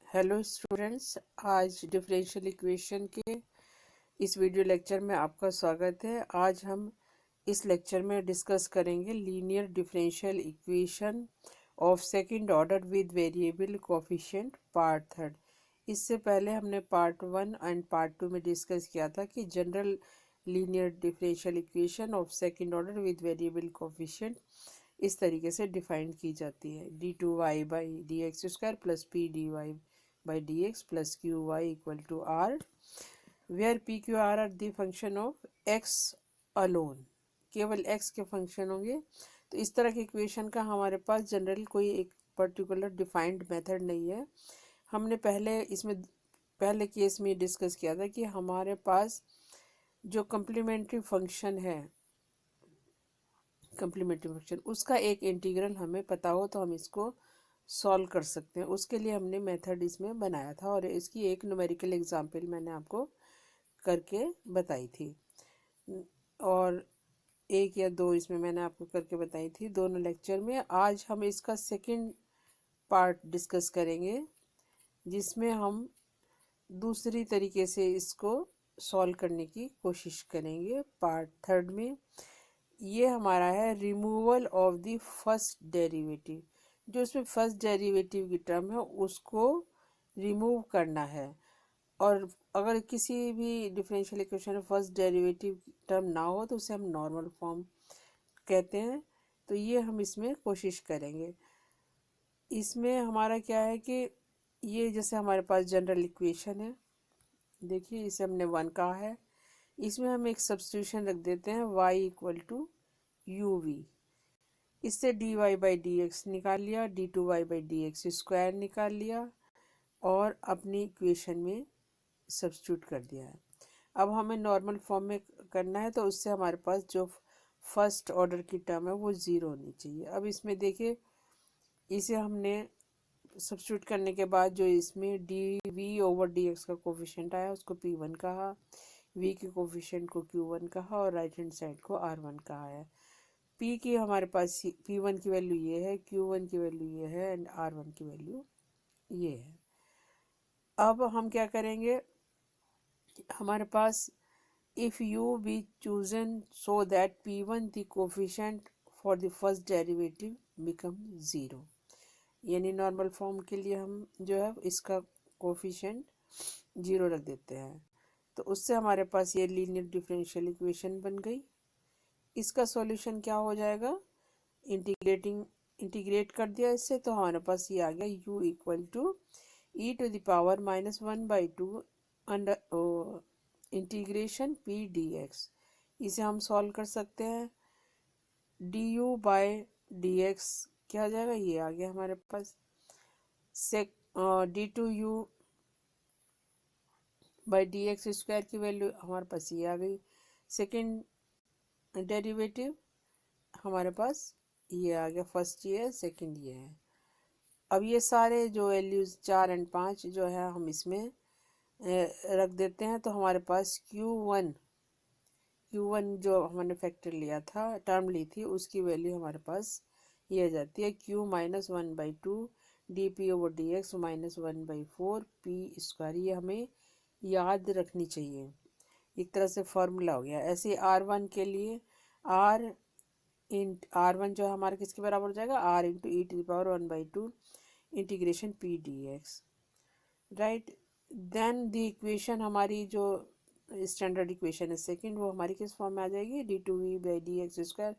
Hello students, आज differential equation के इस वीडियो लेक्चर में आपका स्वागत है। आज हम इस लेक्चर में डिस्कस करेंगे linear differential equation of second order with variable coefficient part third. इससे पहले हमने part one and part two में डिस्कस किया था कि general linear differential equation of second order with variable coefficient इस तरीके से डिफाइन की जाती है: d2y/dx² plus p dy/dx plus qy equal to r, where p q r are the function of x alone. केवल x के function होंगे। तो इस तरह की इक्वेशन का हमारे पास जनरल कोई एक पर्टिकुलर डिफाइंड मेथड नहीं है। हमने पहले केस में डिस्कस किया था कि हमारे पास जो कम्प्लीमेंट्री फंक्शन है, कम्प्लीमेंट्री फंक्शन, उसका एक इंटीग्रल हमें पता हो तो हम इसको सॉल्व कर सकते हैं। उसके लिए हमने मेथड इसमें बनाया था और इसकी एक न्यूमेरिकल एग्जांपल मैंने आपको करके बताई थी, और एक या दो इसमें मैंने आपको करके बताई थी दोनों लेक्चर में। आज हम इसका सेकंड पार्ट डिस्कस करेंगे, जिसमें हम दूसरी तरीके से इसको सॉल्व करने की कोशिश करेंगे। पार्ट थर्ड में ये हमारा है removal of the first derivative. जो इसमें फर्स्ट डेरिवेटिव की टर्म है उसको रिमूव करना है, और अगर किसी भी डिफरेंशियल इक्वेशन में फर्स्ट डेरिवेटिव टर्म ना हो तो उसे हम नॉर्मल फॉर्म कहते हैं। तो ये हम इसमें कोशिश करेंगे। इसमें हमारा क्या है कि ये जैसे हमारे पास जनरल इक्वेशन है, देखिए इसे हमने 1 कहा है। इसमें हम एक सब्स्टिट्यूशन रख देते हैं y equal to U V. इससे dy/dx निकाल लिया, d2y/dx² निकाल लिया और अपनी इक्वेशन में सब्स्टिट्यूट कर दिया है। अब हमें नॉर्मल फॉर्म में करना है, तो उससे हमारे पास जो फर्स्ट ऑर्डर की टर्म है वो ज़ीरो होनी चाहिए। अब इसमें देखिए, इसे हमने सब्स्टिट्यूट करने के बाद जो इसमें dv/dx का कोफिशिएंट आया उसको p1 कहा, v के कोफिशिएंट को q1 कहा और राइट हैंड साइड को r1 कहा है। p की हमारे पास p1 की वैल्यू ये है, q1 की वैल्यू ये है एंड r1 की वैल्यू ये है। अब हम क्या करेंगे, हमारे पास if u be chosen so that p1 the coefficient for the first derivative become 0, यानी नॉर्मल फॉर्म के लिए हम जो है इसका कोफिशिएंट 0 रख देते हैं। तो उससे हमारे पास ये लीनियर डिफरेंशियल इक्वेशन बन गई। इसका सॉल्यूशन क्या हो जाएगा, इंटीग्रेट कर दिया इससे, तो हमारे पास ये आ गया u equal to e⁻−1/2 under integration p dx। इसे हम सॉल्व कर सकते हैं। du/dx क्या आ जाएगा, ये आ गया हमारे पास d2u/dx² की वैल्यू हमारे पास ये आ गई। सेकंड डेरिवेटिव हमारे पास ये आ गया, फर्स्ट ये है, सेकंड ये है। अब ये सारे जो वैल्यूज 4 और 5 जो है हम इसमें रख देते हैं, तो हमारे पास Q1 जो हमने फैक्टर लिया था, टर्म ली थी, उसकी वैल्यू हमारे पास ये आ जाती है q−1/2 dp/dx-1/4 p²। ये हमें याद रखनी चाहिए, एक तरह से फॉर्मूला हो गया। ऐसे r1 के लिए r1 जो हमारा किसके बराबर हो जाएगा, r × e⁻1/2 integration p dx, right. Then the equation हमारी जो स्टैंडर्ड इक्वेशन है सेकंड, वो हमारी किस फॉर्म में आ जाएगी, d2v/dx²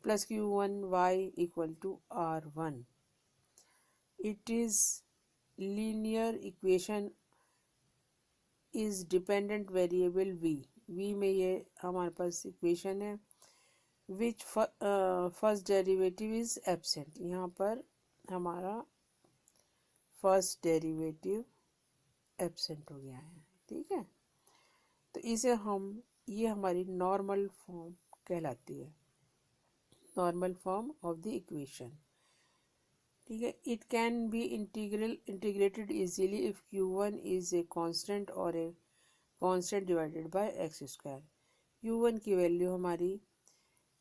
plus q1y equal to r1। It is linear equation is dependent variable v में ये हमारे पास इक्वेशन है which first derivative is absent. यहाँ पर हमारा फर्स्ट डेरिवेटिव एब्सेंट हो गया है, ठीक है। तो इसे हम, ये हमारी नॉर्मल फॉर्म कहलाती है, normal form of the equation, ठीक है। It can be integrated easily if q1 is a constant और a constant divided by x²। q1 की वैल्यू हमारी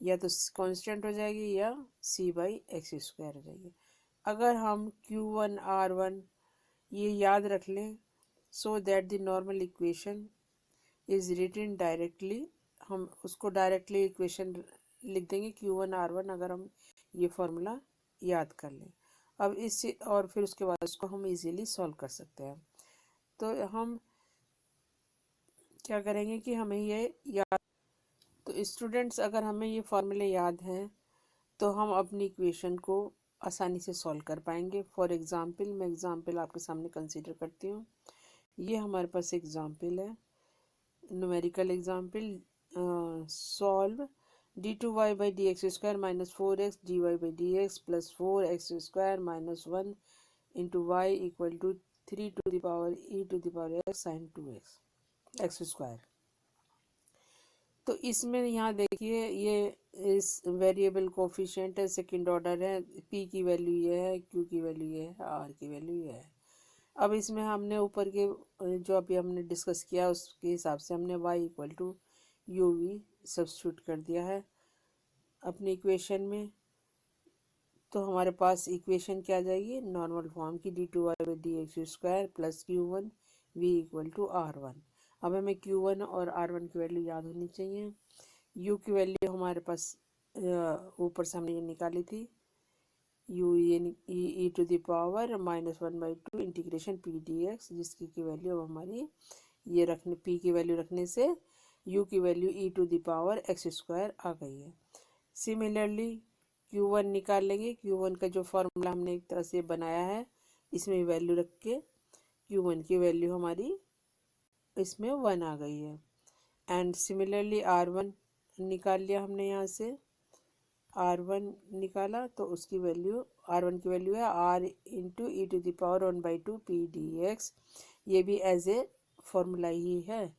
या तो कांस्टेंट हो जाएगी या c/x² हो जाएगी। अगर हम q1 r1 ये याद रख लें so that the normal equation is written directly. हम उसको डायरेक्टली इक्वेशन लिख देंगे Q1R1 अगर हम ये फॉर्मूला याद कर लें। अब इस और फिर उसके बाद उसको हम इजीली सॉल्व कर सकते हैं। तो हम क्या करेंगे कि हमें ये याद, तो स्टूडेंट्स अगर हमें ये फॉर्मूले याद हैं तो हम अपनी इक्वेशन को आसानी से सॉल्व कर पाएंगे। फॉर एग्जांपल मैं एग्जांपल आपके सामने कंसीडर करती हूँ। ये हमारे पास एग्जांपल है, numerical example, solve d2y/dx² minus 4x dy/dx plus 4x² minus 1 into Y equal to 3 to the power e to the power x sin 2x x²। तो इसमें यहाँ देखिए ये इस वेरिएबल कोफिशिएंट है, सेकंड ऑर्डर है, p की वैल्यू ये है, q की वैल्यू ये है, r की वैल्यू ये है। अब इसमें हमने ऊपर के जो अभी हमने डिस्कस किया उसके हिसाब से हमने y equal to U V substitute कर दिया है अपनी इक्वेशन में। तो हमारे पास इक्वेशन क्या आ जाएगी नॉर्मल फॉर्म की d2y/dx² plus q1 v equal to r1। अब हमें q1 और r1 की वैल्यू याद होनी चाहिए। u की वैल्यू हमारे पास ऊपर से हमने ये निकाली थी, u e to the power -1/2 integration p dx, जिसकी की वैल्यू अब हमारी ये रखने p की वैल्यू रखने से u की value e to the power x² आ गई है। सिमिलरली Q1 निकाल लेंगे। Q1 का जो फॉर्मूला हमने एक तरह से बनाया है इसमें वैल्यू रख के Q1 की वैल्यू हमारी इसमें 1 आ गई है। एंड सिमिलरली R1 निकाल लिया हमने, यहाँ से R1 निकाला तो उसकी वैल्यू R1 की वैल्यू है R into E to the power 1/2 P D X. ये भी एज ए फॉर्मूला ही है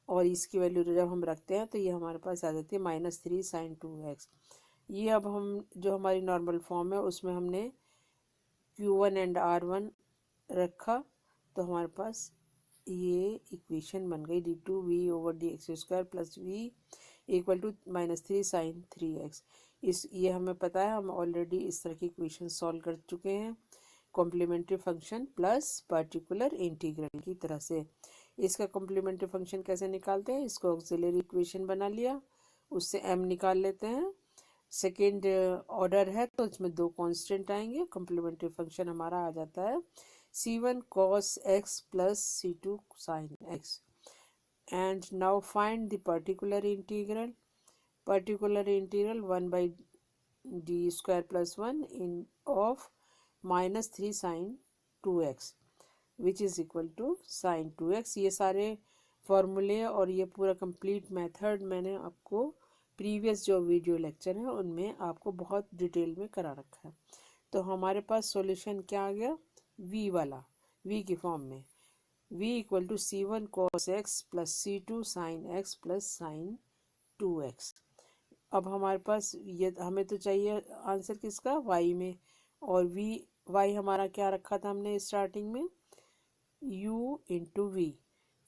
और इसकी वैल्यू जब हम रखते हैं तो ये हमारे पास आ जाती है -3 sin 2x। ये अब हम जो हमारी नॉर्मल फॉर्म है उसमें हमने Q1 एंड R1 रखा तो हमारे पास ये इक्वेशन बन गई d2v/dx² plus v equal to -3 sin 3x। ये हमें पता है, हम ऑलरेडी इस तरह की इक्वेशन सॉल्व कर चुके हैं complementary function plus particular integral की तरह से। इसका कॉम्प्लीमेंट्री फंक्शन कैसे निकालते हैं, इसको ऑक्सिलरी इक्वेशन बना लिया, उससे m निकाल लेते हैं। सेकेंड ऑर्डर है तो इसमें दो कांस्टेंट आएंगे, कॉम्प्लीमेंट्री फंक्शन हमारा आ जाता है c1 cos x plus c2 sin x। And now find the particular integral 1/d² plus 1 in of -3 sin 2x which is equal to sin 2x। ये सारे फॉर्मूले और ये पूरा कंप्लीट मेथड मैंने आपको प्रीवियस जो वीडियो लेक्चर है उनमें आपको बहुत डिटेल में करा रखा है। तो हमारे पास सॉल्यूशन क्या आ गया, v वाला, v की फॉर्म में v equal to c1 cos x plus c2 sin x plus sin 2x। अब हमारे पास ये हमें तो चाहिए आंसर किसका, y में, और y हमारा क्या रखा था हमने स्टार्टिंग में u into V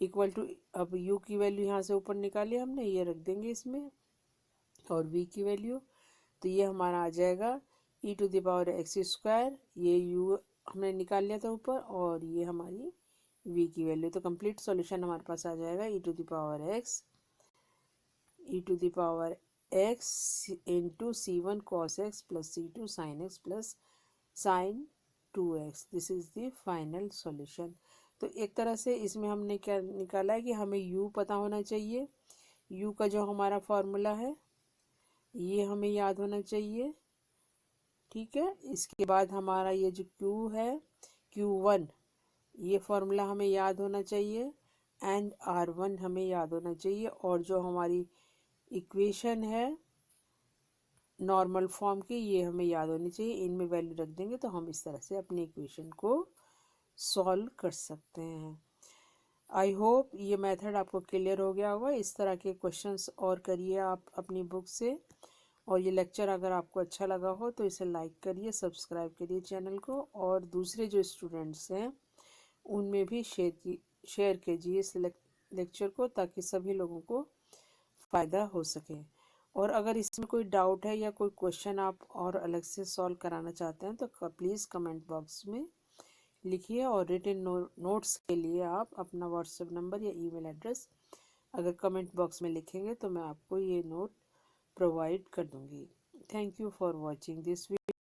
equal to, अब u की वैल्यू यहाँ से ऊपर निकाली हमने, ये रख देंगे इसमें, और v की वैल्यू तो ये हमारा आ जाएगा e to the power x², ये u हमने निकाल लिया था ऊपर, और ये हमारी v की वैल्यू। तो कंप्लीट सॉल्यूशन हमारे पास आ जाएगा e to the power x into c1 cos x plus c2 sin x plus sin 2x। This is the final solution. तो एक तरह से इसमें हमने क्या निकाला है कि हमें u पता होना चाहिए, u का जो हमारा फॉर्मूला है ये हमें याद होना चाहिए, ठीक है। इसके बाद हमारा ये जो q है q1, ये फॉर्मूला हमें याद होना चाहिए, एंड r1 हमें याद होना चाहिए, और जो हमारी इक्वेशन है नॉर्मल फॉर्म की ये हमें याद होनी चाहिए। इनमें वैल्यू रख देंगे तो हम इस तरह से अपनी इक्वेशन को सॉल्व कर सकते हैं। आई होप ये मेथड आपको क्लियर हो गया होगा। इस तरह के क्वेश्चंस और करिए आप अपनी बुक से, और ये लेक्चर अगर आपको अच्छा लगा हो तो इसे लाइक करिए, सब्सक्राइब करिए चैनल को, और दूसरे जो स्टूडेंट्स हैं उनमें भी शेयर कीजिए इस लेक्चर को, ताकि सभी लोगों को फ़ायदा हो सके। और अगर इसमें कोई डाउट है या कोई क्वेश्चन आप और अलग से सॉल्व कराना चाहते हैं तो प्लीज़ कमेंट बॉक्स में लिखिए। और रिटन नोट्स के लिए आप अपना व्हाट्सएप नंबर या ईमेल एड्रेस अगर कमेंट बॉक्स में लिखेंगे तो मैं आपको ये नोट प्रोवाइड कर दूंगी। Thank you for watching this video.